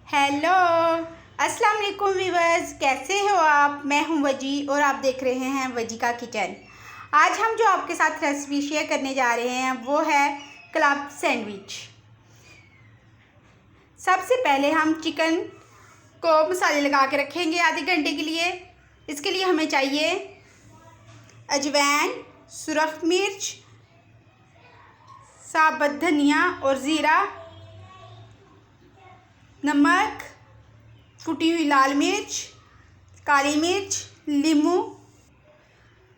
Hello, अस्सलाम वालेकुम viewers, कैसे हो आप। मैं हूं वजी और आप देख रहे हैं वजी का किचन। आज हम जो आपके साथ रेसिपी शेयर करने जा रहे हैं वो है क्लब सैंडविच। सबसे पहले हम चिकन को मसाले लगा के रखेंगे आधे घंटे के लिए। इसके लिए हमें चाहिए अजवाइन, सुरख मिर्च, साबुत धनिया और ज़ीरा, नमक, कुटी हुई लाल मिर्च, काली मिर्च, नींबू,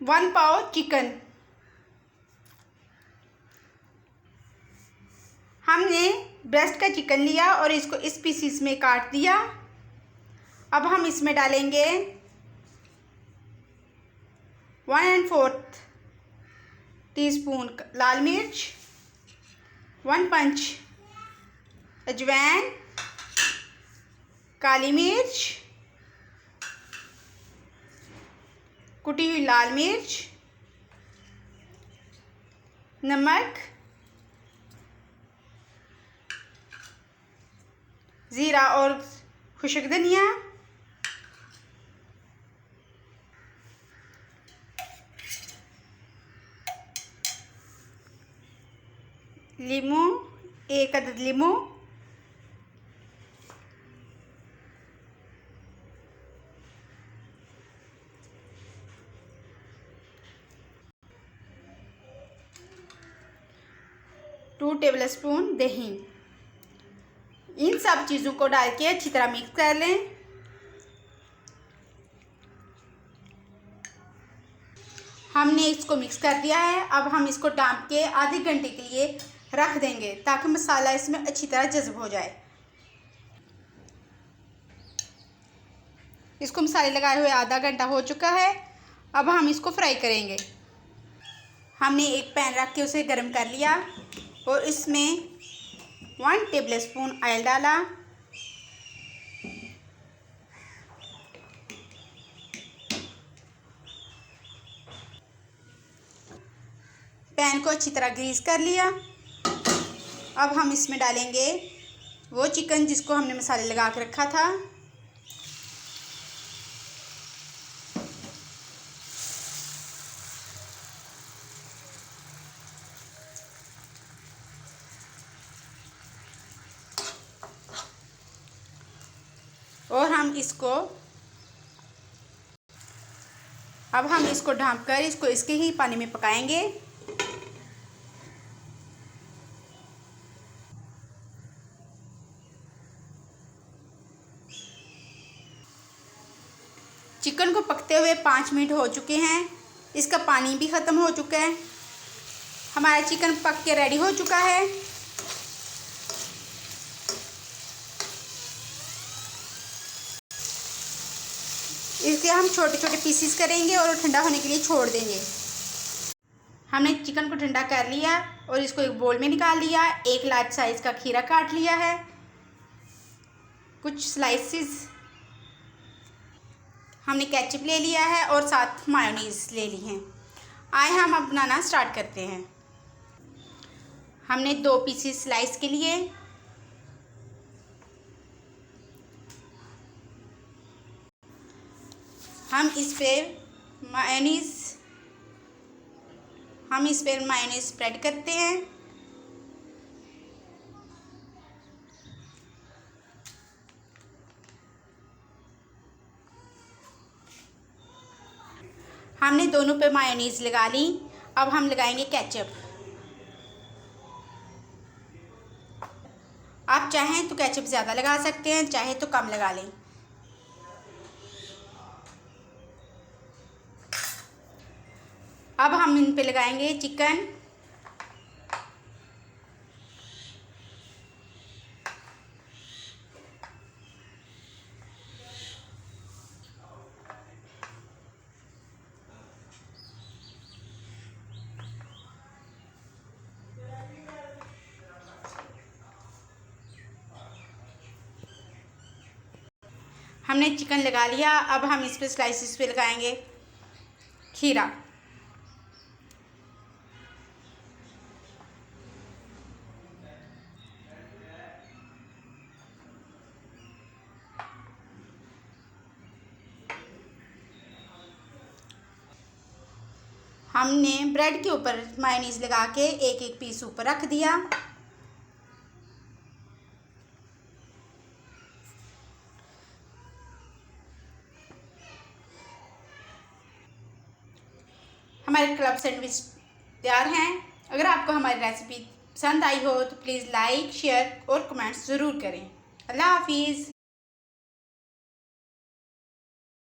1 पाव चिकन। हमने ब्रेस्ट का चिकन लिया और इसको इस पीसीस में काट दिया। अब हम इसमें डालेंगे 1¼ टीस्पून लाल मिर्च, 1 पंच अजवाइन, काली मिर्च, कुटी हुई लाल मिर्च, नमक, ज़ीरा और खुश्क धनिया, लीमू, 1 अदद लीमू, टू टेबलस्पून दही। इन सब चीज़ों को डाल के अच्छी तरह मिक्स कर लें। हमने इसको मिक्स कर दिया है। अब हम इसको ढाँप के आधे घंटे के लिए रख देंगे ताकि मसाला इसमें अच्छी तरह जज़्ब हो जाए। इसको मसाले लगाए हुए आधा घंटा हो चुका है। अब हम इसको फ्राई करेंगे। हमने एक पैन रख के उसे गर्म कर लिया और इसमें 1 टेबलस्पून ऑयल डाला। पैन को अच्छी तरह ग्रीस कर लिया। अब हम इसमें डालेंगे वो चिकन जिसको हमने मसाले लगा के रखा था। और अब हम इसको ढाँप कर इसको इसके ही पानी में पकाएंगे। चिकन को पकते हुए 5 मिनट हो चुके हैं। इसका पानी भी ख़त्म हो चुका है। हमारा चिकन पक के रेडी हो चुका है। इसके हम छोटे छोटे पीसीस करेंगे और ठंडा होने के लिए छोड़ देंगे। हमने चिकन को ठंडा कर लिया और इसको एक बोल में निकाल लिया। एक लार्ज साइज़ का खीरा काट लिया है, कुछ स्लाइसेस। हमने केचप ले लिया है और साथ मायोनीज़ ले ली है। आए हम अब बनाना स्टार्ट करते हैं। हमने 2 पीसेस स्लाइस के लिए। हम इस पर मायोनीज़ स्प्रेड करते हैं। हमने दोनों पे मायोनीज़ लगा ली। अब हम लगाएंगे केचप। आप चाहें तो केचप ज़्यादा लगा सकते हैं, चाहे तो कम लगा लें। अब हम इन पे लगाएंगे चिकन। हमने चिकन लगा लिया। अब हम इस पे स्लाइसिस पे लगाएंगे खीरा। हमने ब्रेड के ऊपर मायोनीज़ लगा के एक एक पीस ऊपर रख दिया। हमारे क्लब सैंडविच तैयार हैं। अगर आपको हमारी रेसिपी पसंद आई हो तो प्लीज़ लाइक, शेयर और कमेंट्स ज़रूर करें। अल्लाह हाफिज़।